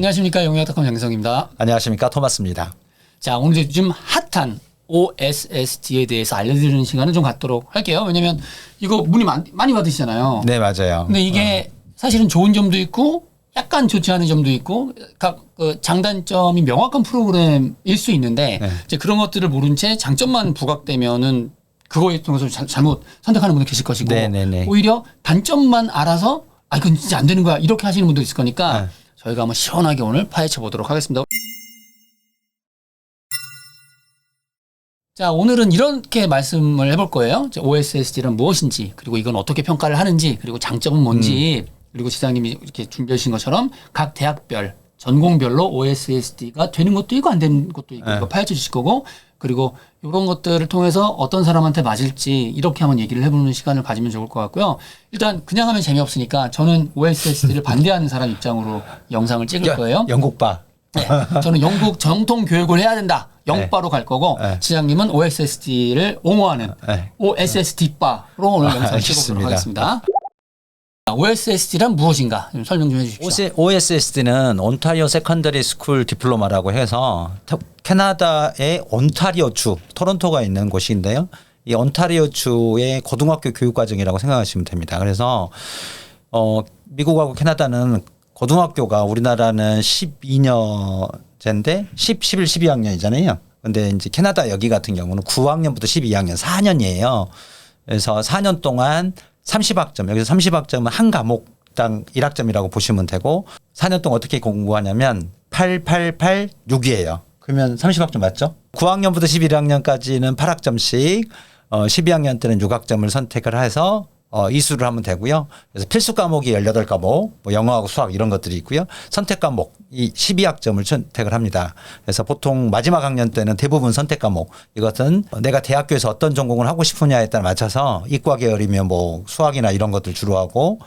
안녕하십니까. 영유아닷컴 양성입니다. 안녕하십니까. 토마스입니다. 자, 오늘 요즘 핫한 OSSD에 대해서 알려드리는 시간을 좀 갖도록 할게요. 왜냐면 이거 문의 많이 받으시잖아요. 네, 맞아요. 근데 이게 사실은 좋은 점도 있고 약간 좋지 않은 점도 있고 각 그 장단점이 명확한 프로그램일 수 있는데 네. 이제 그런 것들을 모른 채 장점만 부각되면은 그거에 통해서 잘못 선택하는 분도 계실 것이고 네네네. 오히려 단점만 알아서 아 이건 진짜 안 되는 거야 이렇게 하시는 분도 있을 거니까 네. 저희가 한번 시원하게 오늘 파헤쳐 보도록 하겠습니다. 자, 오늘은 이렇게 말씀을 해볼 거예요. OSSD란 무엇인지, 그리고 이건 어떻게 평가를 하는지, 그리고 장점은 뭔지, 그리고 지사님이 이렇게 준비해 주신 것처럼 각 대학별, 전공별로 OSSD가 되는 것도 있고 안 되는 것도 있고 이거 파헤쳐 주실 거고, 그리고 이런 것들을 통해서 어떤 사람한테 맞을지 이렇게 한번 얘기를 해보는 시간을 가지면 좋을 것 같고요. 일단 그냥 하면 재미없으니까 저는 OSSD를 반대하는 사람 입장으로 영상을 찍을 거예요. 영국바. 네, 저는 영국 정통 교육을 해야 된다. 영바로 갈 거고 네. 시장님은 OSSD를 옹호하는 네. OSSD바로 오늘 영상을 알겠습니다. 찍어보도록 하겠습니다. OSSD란 무엇인가 좀 설명 좀 해주십시오. OSSD는 온타리오 세컨더리 스쿨 디플로마라고 해서 캐나다의 온타리오주, 토론토가 있는 곳인데요. 이 온타리오주의 고등학교 교육과정이라고 생각하시면 됩니다. 그래서 미국하고 캐나다는 고등학교가 우리나라는 12년제인데 11, 12학년이잖아요. 근데 이제 캐나다 여기 같은 경우는 9학년부터 12학년 4년이에요. 그래서 4년 동안 30학점, 여기서 30학점은 한 과목당 1학점이라고 보시면 되고 4년 동안 어떻게 공부하냐면 8, 8, 8, 6이에요. 그러면 30학점 맞죠? 9학년부터 11학년까지는 8학점씩 12학년 때는 6학점을 선택을 해서 이수를 하면 되고요. 그래서 필수 과목이 18과목, 뭐 영어하고 수학 이런 것들이 있고요. 선택 과목 이 12학점을 선택을 합니다. 그래서 보통 마지막 학년 때는 대부분 선택 과목 이것은 내가 대학교에서 어떤 전공을 하고 싶으냐에 따라 맞춰서 이과 계열이면 뭐 수학이나 이런 것들 주로 하고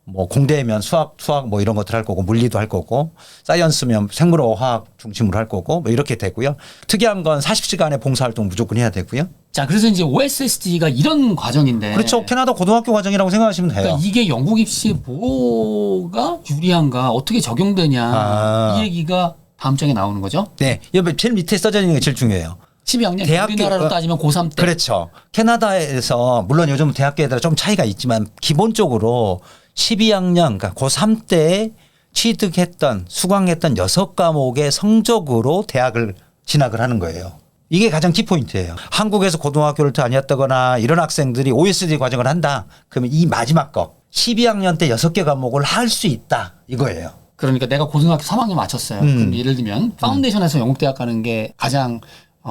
뭐 공대면 수학 뭐 이런 것들 할 거고 물리도 할 거고 사이언스면 생물어 화학 중심으로 할 거고 뭐 이렇게 되고요. 특이한 건 40시간의 봉사활동 무조건 해야 되고요. 자, 그래서 이제 OSSD가 이런 과정인데. 그렇죠. 캐나다 고등학교 과정이라고 생각하시면 돼요. 그러니까 이게 영국 입시에 뭐가 유리한가 어떻게 적용되냐 이 얘기가 다음 장에 나오는 거죠. 네. 여기 제일 밑에 써져 있는 게 제일 중요해요. 12학년 대학교, 우리나라로 따지면 고3 때. 그렇죠. 캐나다에서 물론 요즘 대학교에 따라 좀 차이가 있지만 기본적으로 12학년 그러니까 고3 때 취득했던 수강했던 6과목의 성적으로 대학을 진학을 하는 거예요. 이게 가장 키포인트예요. 한국에서 고등학교를 다녔다거나 이런 학생들이 OSD 과정을 한다. 그러면 이 마지막 거 12학년 때 6개 과목을 할 수 있다. 이거예요. 그러니까 내가 고등학교 3학년 마쳤어요. 그럼 예를 들면 파운데이션에서 영국대학 가는 게 가장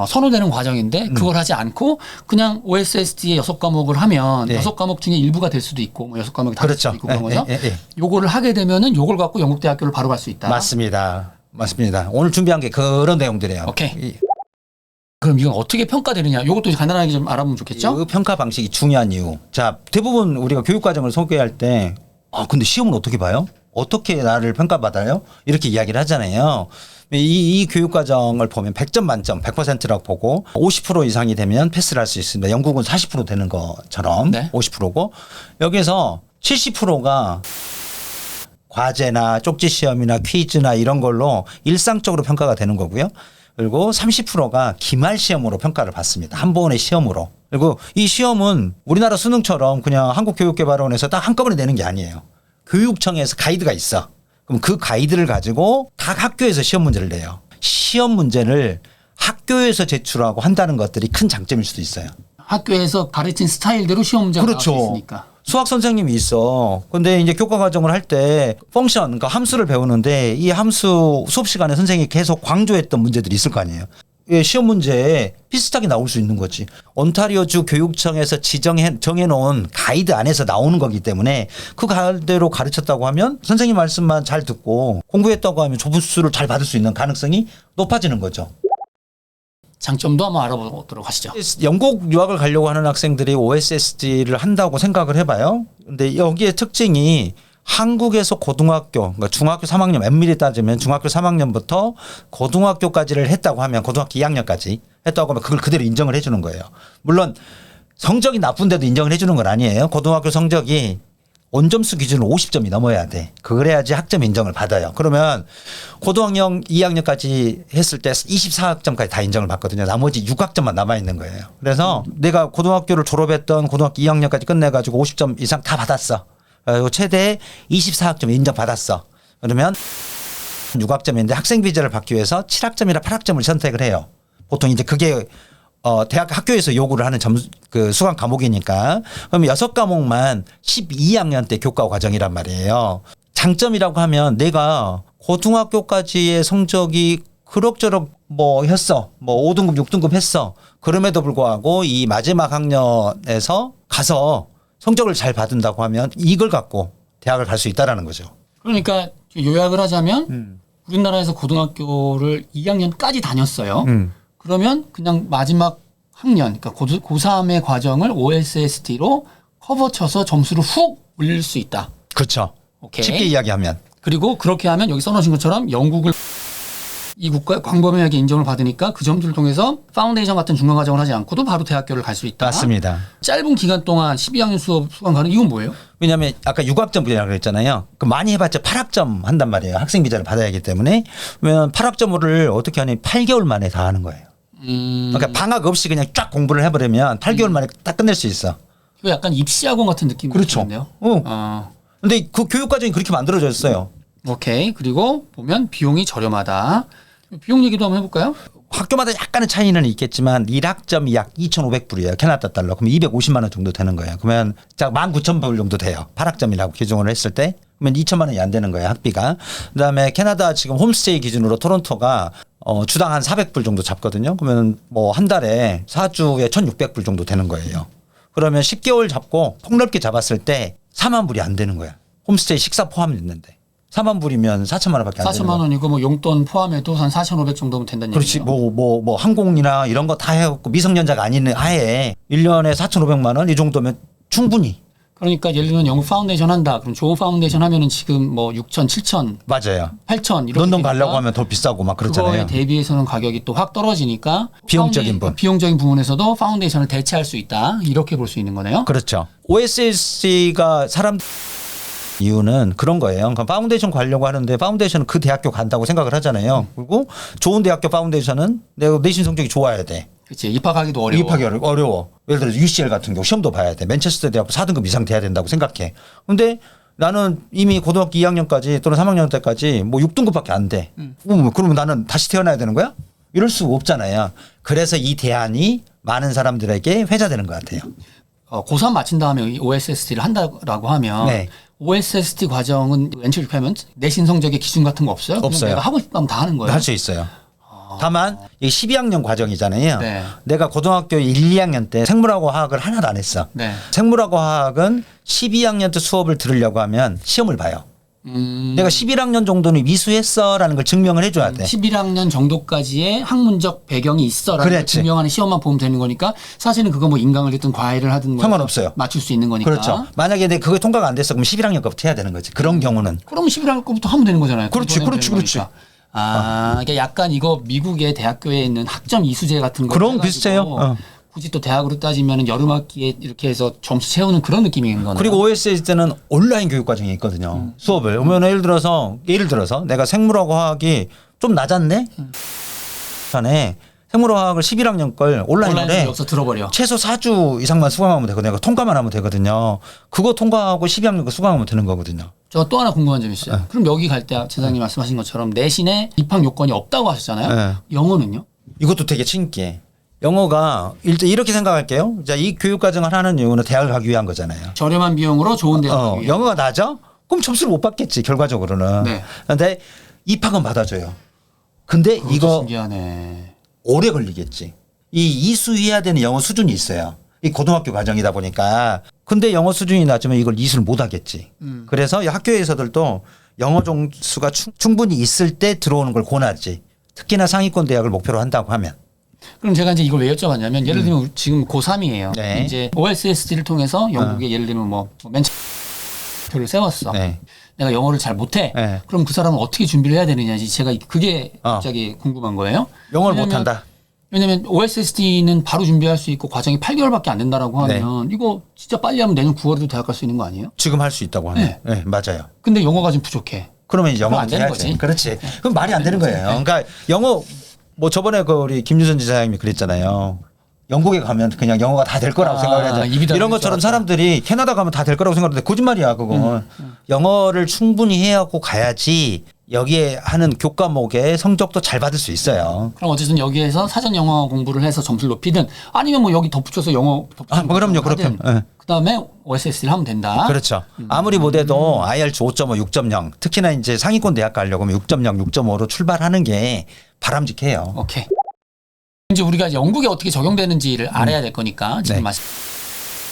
선호되는 과정인데 그걸 하지 않고 그냥 OSSD의 6과목을 하면 네. 6과목 중에 일부가 될 수도 있고 뭐 6과목이 다 될 그렇죠. 수도 있고 그런 거죠. 예. 요거를 하게 되면은 요걸 갖고 영국대학교를 바로 갈 수 있다. 맞습니다. 오늘 준비한 게 그런 내용들이에요. 오케이. 그럼 이건 어떻게 평가되느냐? 요것도 간단하게 좀 알아보면 좋겠죠? 이 평가 방식이 중요한 이유. 자, 대부분 우리가 교육 과정을 소개할 때 근데 시험은 어떻게 봐요? 어떻게 나를 평가받아요? 이렇게 이야기를 하잖아요. 이 교육 과정을 보면 100점 만점 100%라고 보고 50% 이상이 되면 패스를 할 수 있습니다. 영국은 40% 되는 것처럼 네. 50%고 여기서 70%가 과제나 쪽지 시험이나 퀴즈나 이런 걸로 일상적으로 평가가 되는 거고요. 그리고 30%가 기말 시험으로 평가를 받습니다. 한 번의 시험으로. 그리고 이 시험은 우리나라 수능처럼 그냥 한국교육개발원에서 딱 한꺼번에 내는 게 아니에요. 교육청에서 가이드가 있어. 그럼 그 가이드를 가지고 각 학교에서 시험 문제를 내요. 시험 문제를 학교에서 제출하고 한다는 것들이 큰 장점일 수도 있어요. 학교에서 가르친 스타일대로 시험 문제가 나올 수 있으니까. 수학 선생님이 있어. 근데 이제 교과 과정을 할 때 펑션, 그러니까 함수를 배우는데 이 함수 수업 시간에 선생님이 계속 강조했던 문제들이 있을 거 아니에요. 시험 문제에 비슷하게 나올 수 있는 거지. 온타리오주 교육청에서 정해놓은 가이드 안에서 나오는 거기 때문에 그 가이드대로 가르쳤다고 하면 선생님 말씀만 잘 듣고 공부했다고 하면 점수를 잘 받을 수 있는 가능성이 높아지는 거죠. 장점도 한번 알아보도록 하시죠. 영국 유학을 가려고 하는 학생들이 OSSD를 한다고 생각을 해봐요. 근데 여기에 특징이 한국에서 고등학교, 그러니까 중학교 3학년, 엄밀히 따지면 중학교 3학년부터 고등학교까지를 했다고 하면 고등학교 2학년까지 했다고 하면 그걸 그대로 인정을 해 주는 거예요. 물론 성적이 나쁜데도 인정을 해 주는 건 아니에요. 고등학교 성적이 원점수 기준으로 50점이 넘어야 돼. 그래야지 학점 인정을 받아요. 그러면 고등학년 2학년까지 했을 때 24학점까지 다 인정을 받거든요. 나머지 6학점만 남아 있는 거예요. 그래서 내가 고등학교를 졸업했던 고등학교 2학년까지 끝내가지고 50점 이상 다 받았어. 그리고 최대 24학점 인정받았어. 그러면 6학점인데 학생 비자를 받기 위해서 7학점이나 8학점을 선택을 해요. 보통 이제 그게 대학 학교에서 요구를 하는 그 수강 과목이니까. 그럼 6과목만 12학년 때 교과 과정이란 말이에요. 장점이라고 하면 내가 고등학교까지의 성적이 그럭저럭 뭐 했어. 뭐 5등급, 6등급 했어. 그럼에도 불구하고 이 마지막 학년에서 가서 성적을 잘 받는다고 하면 이걸 갖고 대학을 갈 수 있다라는 거죠. 그러니까 요약을 하자면 우리나라에서 고등학교를 2학년까지 다녔어요. 그러면 그냥 마지막 학년, 그러니까 고3의 과정을 OSST로 커버 쳐서 점수를 훅 올릴 수 있다. 그렇죠. 오케이. 쉽게 이야기하면. 그리고 그렇게 하면 여기 써놓으신 것처럼 영국을 이 국가의 광범위하게 인정을 받으니까 그 점들을 통해서 파운데이션 같은 중간 과정을 하지 않고도 바로 대학교를 갈 수 있다. 맞습니다. 짧은 기간 동안 12학년 수강 가능 이건 뭐예요? 왜냐하면 아까 6학점이라고 그랬잖아요. 그 많이 해봤자 8학점 한단 말이에요. 학생 비자를 받아야 하기 때문에. 그러면 8학점을 어떻게 하니 8개월 만에 다 하는 거예요. 그러니까 방학 없이 그냥 쫙 공부를 해버리면 8개월 만에 딱 끝낼 수 있어. 이거 약간 입시학원 같은 느낌이 그렇죠. 드는데요. 근데 그 교육 과정이 그렇게 만들어졌어요. 오케이. 그리고 보면 비용이 저렴하다. 비용 얘기도 한번 해볼까요? 학교마다 약간의 차이는 있겠지만 1학점이 약 2,500불이에요. 캐나다 달러. 그러면 250만 원 정도 되는 거예요. 그러면 딱 19,000불 정도 돼요. 8학점이라고 기준으로 했을 때. 그러면 2천만 원이 안 되는 거예요. 학비가. 그다음에 캐나다 지금 홈스테이 기준으로 토론토가 주당 한 400불 정도 잡거든요. 그러면 뭐 한 달에 4주에 1,600불 정도 되는 거예요. 그러면 10개월 잡고 폭넓게 잡았을 때 4만 불이 안 되는 거야. 홈스테이 식사 포함됐는데. 4만 불이면 4천만 원밖에 안 되는 4천만 원이고 뭐 용돈 포함해도 한 4,500 정도면 된다는 그렇지. 얘기예요. 뭐 항공이나 이런 거 다 해갖고 미성년자가 아닌 하에 1년에 4,500만 원 이 정도면 충분히. 그러니까 예를 들면 영국 파운데이션 한다. 그럼 좋은 파운데이션 하면은 지금 뭐 6천, 7천, 맞아요. 8천 이렇게 런던 되니까 가려고 하면 더 비싸고 막 그렇잖아요. 그거에 대비해서는 가격이 또 확 떨어지니까 비용적인 부분에서도 파운데이션을 대체할 수 있다. 이렇게 볼 수 있는 거네요. 그렇죠. OSSC가 사람 이유는 그런 거예요. 그러니까 파운데이션 가려고 하는데 파운데이션은 그 대학교 간다고 생각을 하잖아요. 그리고 좋은 대학교 파운데이션은 내가 내신 성적이 좋아야 돼. 그렇지. 입학하기도 어려워. 입학이 어려워. 예를 들어 UCL 같은 경우 시험도 봐야 돼. 맨체스터 대학교 4등급 이상 돼야 된다고 생각해. 근데 나는 이미 고등학교 2학년까지 또는 3학년 때까지 뭐 6등급밖에 안 돼. 그러면 나는 다시 태어나야 되는 거야? 이럴 수가 없잖아요. 그래서 이 대안이 많은 사람들에게 회자되는 것 같아요. 고3 마친 다음에 OSST를 한다라고 하면 네. OSST 과정은 엔트리 리퀘어먼트 내신 성적의 기준 같은 거 없어요? 그냥 없어요. 내가 하고 싶다면 다 하는 거예요? 할 수 있어요. 다만 이게 12학년 과정이잖아요. 네. 내가 고등학교 1, 2학년 때 생물하고 화학을 하나도 안 했어. 네. 생물하고 화학은 12학년 때 수업을 들으려고 하면 시험을 봐요. 내가 11학년 정도는 미수했어라는 걸 증명을 해줘야 돼. 11학년 정도까지의 학문적 배경이 있어라는 걸 그렇지. 증명하는 시험만 보면 되는 거니까 사실은 그거 뭐 인강을 듣든 과외를 하든 뭐 상관없어요. 맞출 수 있는 거니까. 그렇죠. 만약에 내가 그게 통과가 안 됐어 그럼 11학년부터 해야 되는 거지. 그런 경우는. 그럼 11학년 거부터 하면 되는 거잖아요. 그렇지, 그거 그렇지, 되는 그렇지. 거니까. 그러니까 약간 이거 미국의 대학교에 있는 학점 이수제 같은 거 그럼 해가지고 비슷해요. 굳이 또 대학으로 따지면 여름 학기에 이렇게 해서 점수 채우는 그런 느낌인 거네요. 그리고 OSS 때는 온라인 교육 과정이 있거든요. 수업을. 그러면 예를 들어서 내가 생물하고 화학이 좀 낮았네. 전에 생물화학을 11학년 걸 온라인으로 해. 여기서 들어버려. 최소 4주 이상만 수강하면 되거든요. 내가 통과만 하면 되거든요. 그거 통과하고 12학년 거 수강하면 되는 거거든요. 저 또 하나 궁금한 점이 있어요. 그럼 여기 갈 때 재장님 말씀하신 것처럼 내신에 입학 요건이 없다고 하셨잖아요. 네. 영어는요? 이것도 되게 신기해. 영어가 일단 이렇게 생각할게요. 자, 이 교육 과정을 하는 이유는 대학을 가기 위한 거잖아요. 저렴한 비용으로 좋은 대학 가기 위해. 영어가 낮아? 그럼 점수를 못 받겠지 결과적으로는. 네. 그런데 입학은 받아줘요. 근데 그것도 이거 신기하네. 오래 걸리겠지. 이 이수해야 되는 영어 수준이 있어요. 이 고등학교 과정이다 보니까. 근데 영어 수준이 낮으면 이걸 이수를 못 하겠지. 그래서 이 학교에서들도 영어 점수가 충분히 있을 때 들어오는 걸 권하지. 특히나 상위권 대학을 목표로 한다고 하면. 그럼 제가 이제 이걸 왜 여쭤봤냐면 예를 들면 지금 고3이에요. 네. 이제 OSST를 통해서 영국에 예를 들면 뭐 맨체스터를 세웠어. 네. 내가 영어를 잘 못해. 네. 그럼 그 사람은 어떻게 준비를 해야 되느냐지. 제가 그게 갑자기 궁금한 거예요. 영어를 왜냐면 못한다. 왜냐면 OSSD는 바로 준비할 수 있고 과정이 8개월밖에 안 된다라고 하면 이거 진짜 빨리 하면 내년 9월에도 대학 갈 수 있는 거 아니에요? 지금 할 수 있다고 하네. 네. 맞아요. 근데 영어가 좀 부족해. 그러면 이제 영어 안 되는 해야지. 거지. 그렇지. 그럼 말이 안 되는 거예요. 네. 그러니까 영어 뭐 저번에 그 우리 김유선 지사님이 그랬잖아요. 영국에 가면 그냥 영어가 다 될 거라고 생각을 해야 돼. 이런 것처럼 사람들이 캐나다 가면 다 될 거라고 생각하는데 거짓말이야 그건. 영어를 충분히 해야 하고 가야지 여기에 하는 교과목의 성적도 잘 받을 수 있어요. 그럼 어쨌든 여기에서 사전 영어 공부를 해서 점수를 높이든 아니면 뭐 여기 덧붙여서 영어 덧붙여서 뭐 그럼요. 그렇게. 네. 그다음에 OSSD를 하면 된다. 그렇죠. 아무리 못해도 IELTS 5.5, 6.0 특히나 이제 상위권 대학 가려고 하면 6.0, 6.5로 출발하는 게 바람직해요. 오케이. 이제 우리가 영국에 어떻게 적용되는지를 알아야 될 거니까 지금 말씀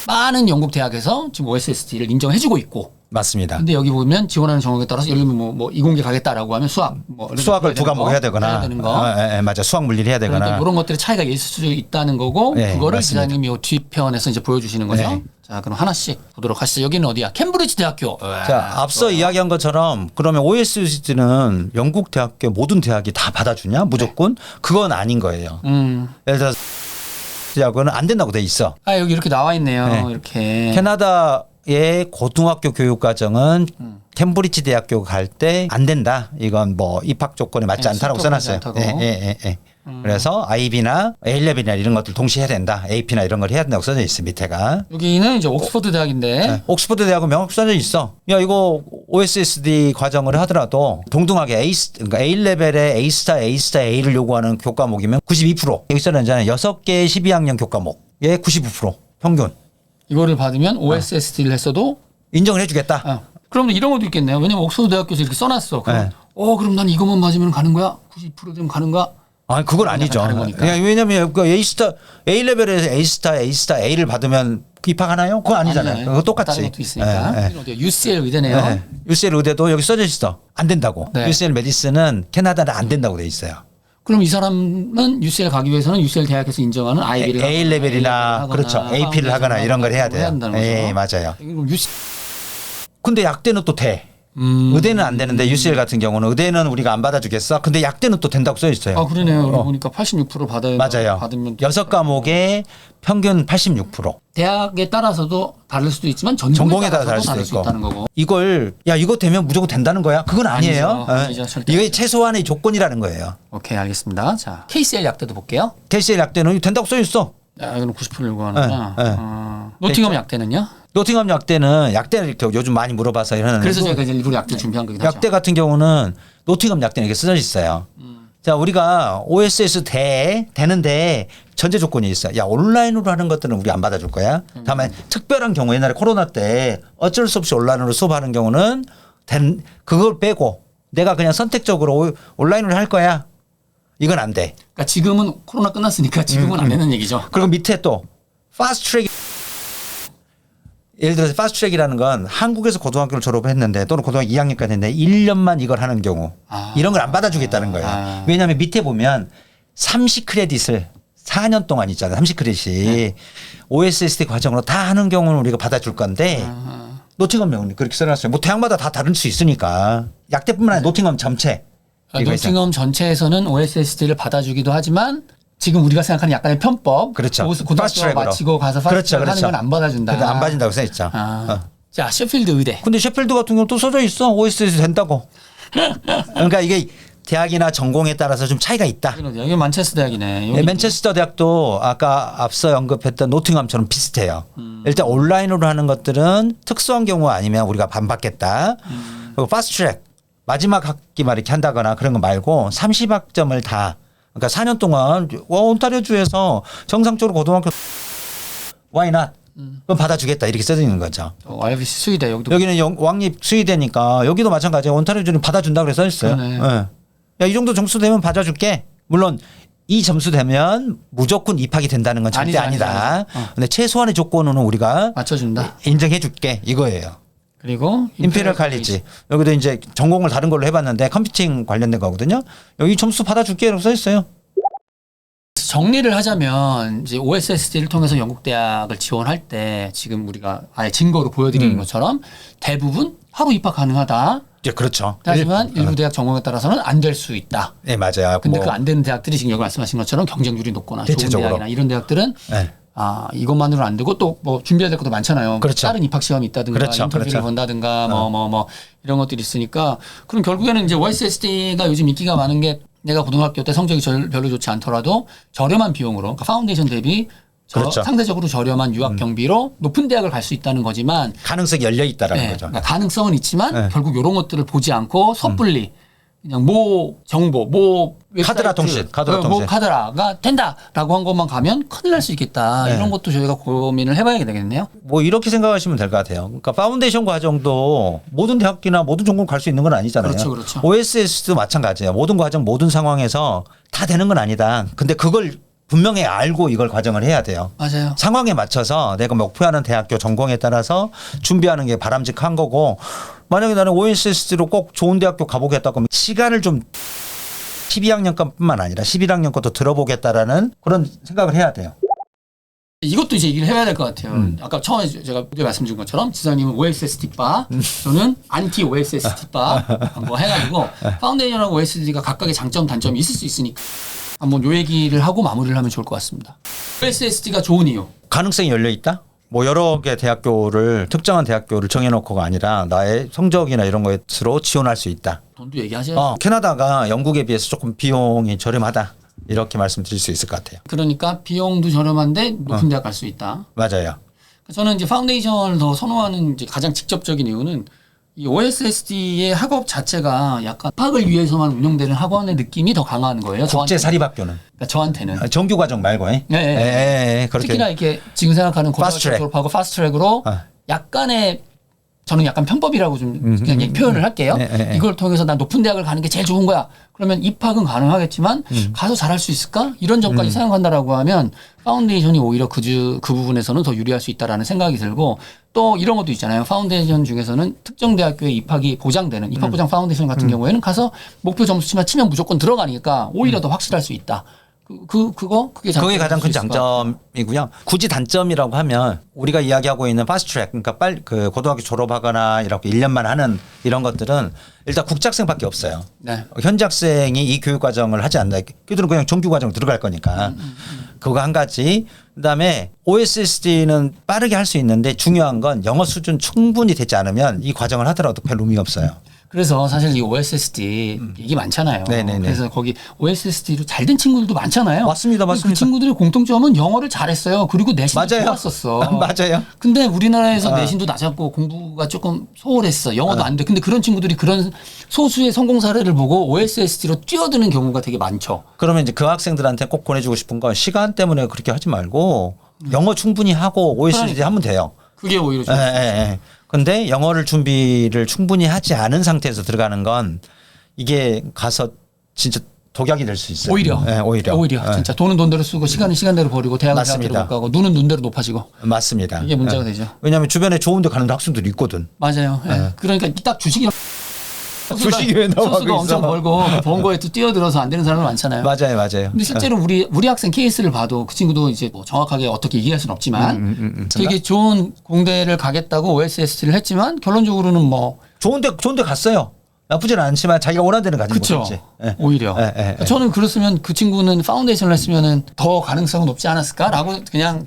많은 영국 대학에서 지금 OSSD를 인정해주고 있고. 맞습니다. 근데 여기 보면 지원하는 전공에 따라서 예를 들면 뭐 이공계 가겠다라고 하면 수학, 수학을 두 과목 해야 되거나, 해야 되는 거. 맞아, 수학 물리를 해야 되거나, 그러니까 이런 것들의 차이가 있을 수 있다는 거고, 그거를 기자님이 이 뒷편에서 이제 보여주시는 거죠. 네. 자, 그럼 하나씩 보도록 하시죠. 여기는 어디야? 캠브리지 대학교. 자, 앞서 이야기한 것처럼 그러면 OSSD는 영국 대학교 모든 대학이 다 받아주냐? 무조건? 그건 아닌 거예요. 예를 들어서 대학은 안 된다고 돼 있어. 아, 여기 이렇게 나와 있네요. 네. 이렇게. 캐나다의 고등학교 교육 과정은 캠브리지 대학교 갈 때 안 된다. 이건 뭐 입학 조건에 맞지 않다라고 써놨어요. 그래서 IB나 A-레벨이나 이런 것들 동시에 해야 된다. AP나 이런 걸 해야 된다고 써져 있어 밑에가. 여기는 이제 옥스퍼드 대학인데. 옥스퍼드 대학은 명확히 써져 있어. 야 이거 OSSD 과정을 하더라도 동등하게 그러니까 A-레벨에 A-스타, A-스타, A를 요구하는 교과목이면 92%. 여기 써놨잖아요. 6개 12학년 교과목에 95% 평균. 이거를 받으면 OSSD를 했어도 인정을 해주겠다. 그럼 이런 것도 있겠네요. 왜냐면 옥스퍼드 대학교에서 이렇게 써놨어. 그럼 그럼 난 이것만 맞으면 가는 거야? 90% 되면 가는 거야? 아니 그건 아니죠. 왜냐하면 그 A-스타, A-레벨에서 A-스타, A-스타, A를 받으면 입학하나요? 그건 아니잖아요. 그거 똑같이. 다른 것도 있으니까. UCL 의대네요. UCL 의대도 여기 써져 있어. 안 된다고. 네. UCL 메디슨은 캐나다는 안 된다고 돼 있어요. 그럼 이 사람은 UCL 가기 위해서는 UCL 대학에서 인정하는 IB를 A-레벨이나 그렇죠. AP를 하거나 이런 걸 해야 돼요. 예, 맞아요. 근데 약대는 또 돼. 의대는 안 되는데 UCL 같은 경우는 의대는 우리가 안 받아주겠어. 근데 약대는 또 된다고 써 있어요. 아 그러네요. 여기 보니까 86% 맞아요. 받으면 6과목에 평균 86%. 대학에 따라서도 다를 수도 있지만 전공에 따라 다를 수도 있고. 있다는 거고. 이걸 야 이거 되면 무조건 된다는 거야? 그건 아니에요. 아니죠, 절대 이게 최소한의 조건이라는 거예요. 오케이 알겠습니다. 자 KCL 약대도 볼게요. KCL 약대는 된다고 써 있어. 아, 이거는 90% 요구하는구나. 노팅엄 약대는요? 노팅엄 약대는 약대를 이렇게 요즘 많이 물어봐서 이러는. 그래서 제가 이제 일부러 약대 준비한 거긴 하죠. 약대 같은 경우는 노팅엄 약대는 이렇게 써져 있어요. 자 우리가 OSS 되는데 전제 조건이 있어요. 야 온라인으로 하는 것들은 우리 안 받아줄 거야. 다만 특별한 경우 옛날에 코로나 때 어쩔 수 없이 온라인으로 수업하는 경우는 그걸 빼고 내가 그냥 선택적으로 온라인으로 할 거야. 이건 안 돼. 그러니까 지금은 코로나 끝났으니까 지금은 안 되는 얘기죠. 그리고 밑에 또 파스트 트랙. 예를 들어서 파스트 트랙이라는 건 한국에서 고등학교를 졸업했는데 또는 고등학교 2학년까지 했는데 1년만 이걸 하는 경우 이런 걸 안 받아주겠다는 거예요. 왜냐하면 밑에 보면 30크레딧을 4년 동안 있잖아요. 30크레딧이 OSSD 과정으로 다 하는 경우는 우리가 받아줄 건데 노팅엄 그렇게 써놨어요. 뭐 대학마다 다 다를 수 있으니까 약대뿐만 아니라 노팅엄 전체. 노팅엄 전체에서는 OSSD를 받아주기도 하지만 지금 우리가 생각하는 약간의 편법. 그렇죠. 고등학교 마치고 가서 파스트트랙 하는 건 안 받아준다. 안 받아준다고 써있죠. 자, 셰필드 의대. 근데 셰필드 같은 경우는 또 써져 있어. OSS 된다고. 그러니까 이게 대학이나 전공에 따라서 좀 차이가 있다. 여기 만체스터 대학이네. 맨체스터 대학도 아까 앞서 언급했던 노팅엄처럼 비슷해요. 일단 온라인으로 하는 것들은 특수한 경우 아니면 우리가 반 받겠다. 그리고 파스트트랙 마지막 학기만 이렇게 한다거나 그런 거 말고 30학점을 다 그러니까 4년 동안 온타리오주에서 정상적으로 고등학교 why not? 그럼 받아주겠다 이렇게 써져 있는 거죠. YBC 수의대 여기는 왕립 수의대니까 여기도 마찬가지예요. 온타리오주는 받아준다 그래 써 있어요. 네. 야, 이 정도 점수 되면 받아줄게. 물론 이 점수 되면 무조건 입학이 된다는 건 절대 아니다. 근데 최소한의 조건은 우리가 맞춰준다. 인정해줄게 이거예요. 그리고 임페리얼 칼리지 여기도 이제 전공을 다른 걸로 해봤는데 컴퓨팅 관련된 거거든요. 여기 점수 받아줄게라고 써 있어요. 정리를 하자면 이제 OSSD를 통해서 영국 대학을 지원할 때 지금 우리가 아예 증거로 보여드리는 것처럼 대부분 하루 입학 가능하다. 예, 그렇죠. 하지만 일부 대학 전공에 따라서는 안 될 수 있다. 네, 맞아요. 근데 뭐 그 안 되는 대학들이 지금 여기 말씀하신 것처럼 경쟁률이 높거나 좋은 대체적으로. 대학이나 이런 대학들은 네. 이것만으로는 안 되고 또 뭐 준비해야 될 것도 많잖아요. 그렇죠. 다른 입학 시험이 있다든가 그렇죠. 인터뷰를 그렇죠. 본다든가 뭐 이런 것들이 있으니까 그럼 결국에는 이제 OSSD가 요즘 인기가 많은 게 내가 고등학교 때 성적이 별로 좋지 않더라도 저렴한 비용으로 그러니까 파운데이션 대비 그렇죠. 상대적으로 저렴한 유학 경비로 높은 대학을 갈 수 있다는 거지만 가능성이 열려 있다라는 네, 거죠. 그러니까 가능성은 있지만 네. 결국 이런 것들을 보지 않고 섣불리 그냥 모 정보, 모 웹사이트, 카드라 통신, 카드라 모 통신. 카드라가 된다라고 한 것만 가면 큰일 날 수 있겠다. 네. 이런 것도 저희가 고민을 해봐야 되겠네요. 뭐 이렇게 생각하시면 될 것 같아요. 그러니까 파운데이션 과정도 모든 대학이나 모든 전공 갈 수 있는 건 아니잖아요. 그렇죠, 그렇죠. OSS도 마찬가지예요. 모든 과정, 모든 상황에서 다 되는 건 아니다. 근데 그걸 분명히 알고 이걸 과정을 해야 돼요. 맞아요. 상황에 맞춰서 내가 목표하는 대학교 전공에 따라서 준비하는 게 바람직한 거고 만약에 나는 OSS로 꼭 좋은 대학교 가보겠다 그러면 시간을 좀 12학년권뿐만 아니라 11학년 것도 들어보겠다라는 그런 생각을 해야 돼요. 이것도 이제 얘기를 해야 될 것 같아요. 아까 처음에 제가 말씀드린 것처럼 지사님은 OSSD바, 저는 안티 OSSD바 뭐 해가지고 파운데이션하고 OSSD가 각각의 장점, 단점이 있을 수 있으니까 한번 요 얘기를 하고 마무리를 하면 좋을 것 같습니다. OSSD가 좋은 이유. 가능성이 열려 있다? 뭐 여러 개 대학교를 특정한 대학교를 정해놓고가 아니라 나의 성적이나 이런 것으로 지원할 수 있다. 돈도 얘기하죠. 캐나다가 영국에 비해서 조금 비용이 저렴하다. 이렇게 말씀드릴 수 있을 것 같아요. 그러니까 비용도 저렴한데 높은 대학 갈 수 있다. 맞아요. 저는 이제 파운데이션을 더 선호하는 이제 가장 직접적인 이유는 이 OSSD의 학업 자체가 약간 학을 위해서만 운영되는 학원의 느낌이 더 강한 거예요. 국제 사립학교는 그러니까 저한테는. 정규 과정 말고. 그렇게. 특히나 이렇게 지금 생각하는 고등학교 패스트트랙. 졸업하고 파스트트랙으로 약간의 저는 약간 편법이라고 좀 그냥 표현을 할게요. 이걸 통해서 난 높은 대학을 가는 게 제일 좋은 거야. 그러면 입학은 가능하겠지만 가서 잘할 수 있을까? 이런 점까지 생각한다라고 하면 파운데이션이 오히려 그 부분에서는 더 유리할 수 있다라는 생각이 들고 또 이런 것도 있잖아요. 파운데이션 중에서는 특정 대학교에 입학이 보장되는 입학 보장 파운데이션 같은 경우에는 가서 목표 점수치만 치면 무조건 들어가니까 오히려 더 확실할 수 있다. 그게 가장 큰 장점이고요. 굳이 단점이라고 하면 우리가 이야기하고 있는 파스트트랙, 그러니까 그 고등학교 졸업하거나 이렇게 1년만 하는 이런 것들은 일단 국제학생밖에 없어요. 네. 현지 학생이 이 교육 과정을 하지 않나. 그들은 그냥 정규 과정으로 들어갈 거니까. 그거 한 가지. 그다음에 OSSD는 빠르게 할 수 있는데 중요한 건 영어 수준 충분히 되지 않으면 이 과정을 하더라도 별 의미가 없어요. 그래서 사실 이 OSSD 얘기 많잖아요. 네네네. 그래서 거기 OSSD로 잘 된 친구들도 많잖아요. 맞습니다. 그 친구들의 공통점은 영어를 잘했어요. 그리고 내신도 맞아요. 좋았었어. 맞아요. 근데 우리나라에서 내신도 낮았고 공부가 조금 소홀했어. 영어도 안 돼. 근데 그런 친구들이 그런 소수의 성공 사례를 보고 OSSD로 뛰어드는 경우가 되게 많죠. 그러면 이제 그 학생들한테 꼭 보내주고 싶은 건 시간 때문에 그렇게 하지 말고 영어 충분히 하고 OSSD 하면 돼요. 그게 오히려 좋죠. 근데 영어를 준비를 충분히 하지 않은 상태에서 들어가는 건 이게 가서 진짜 독약이 될 수 있어요. 오히려 진짜 돈은 돈대로 쓰고 시간은 시간대로 버리고 대학은 대학대로 못 가고 눈은 눈대로 높아지고 맞습니다. 이게 문제가 되죠. 왜냐하면 주변에 좋은 데 가는 학생들이 있거든. 맞아요. 그러니까 딱 주식이 왜 나오고 소수가 엄청 벌고 번 거에 또 뛰어들어서 안 되는 사람이 많잖아요. 맞아요. 근데 실제로 우리 학생 케이스를 봐도 그 친구도 이제 뭐 정확하게 어떻게 얘기할 수는 없지만 되게 좋은 공대를 가겠다고 OSSD를 했지만 결론적으로는 뭐 좋은데 갔어요. 나쁘지는 않지만 자기가 원하는 데는 가진 그렇죠. 오히려 저는 그랬으면 그 친구는 파운데이션을 했으면은 더 가능성은 높지 않았을까라고 그냥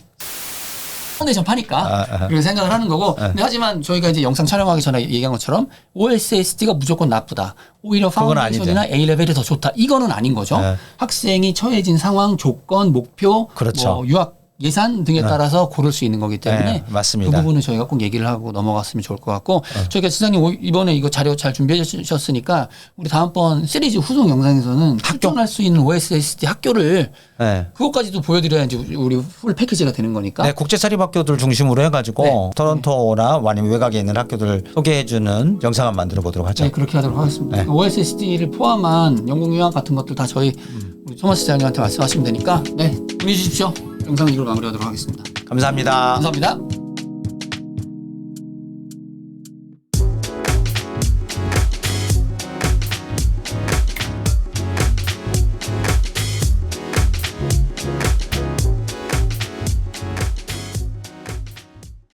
파운데이션 파니까 그렇게 생각을 하는 거고 근데 하지만 저희가 이제 영상 촬영하기 전에 얘기한 것처럼 OSSD가 무조건 나쁘다. 오히려 파운데이션이나 A레벨이 더 좋다. 이거는 아닌 거죠. 학생이 처해진 상황, 조건, 목표, 그렇죠. 뭐 유학 예산 등에 따라서 고를 수 있는 거기 때문에 맞습니다. 그 부분은 저희가 꼭 얘기를 하고 넘어갔으면 좋을 것 같고 저희가 지사님 이번에 이거 자료 잘 준비해 주셨으니까 우리 다음번 시리즈 후속 영상에서는 추천할 수 있는 OSSD 학교를 그것까지도 보여드려야지 우리 풀 패키지가 되는 거니까. 네, 국제 사립학교들 중심으로 해가지고 토론토나 아니면 외곽에 있는 학교들 소개해주는 영상 한번 만들어 보도록 하죠. 네, 그렇게 하도록 하겠습니다. OSSD를 포함한 영국 유학 같은 것들 다 저희 우리 토마스 시장님한테 말씀하시면 되니까 문의 주십시오. 영상 이걸로 마무리하도록 하겠습니다. 감사합니다. 감사합니다.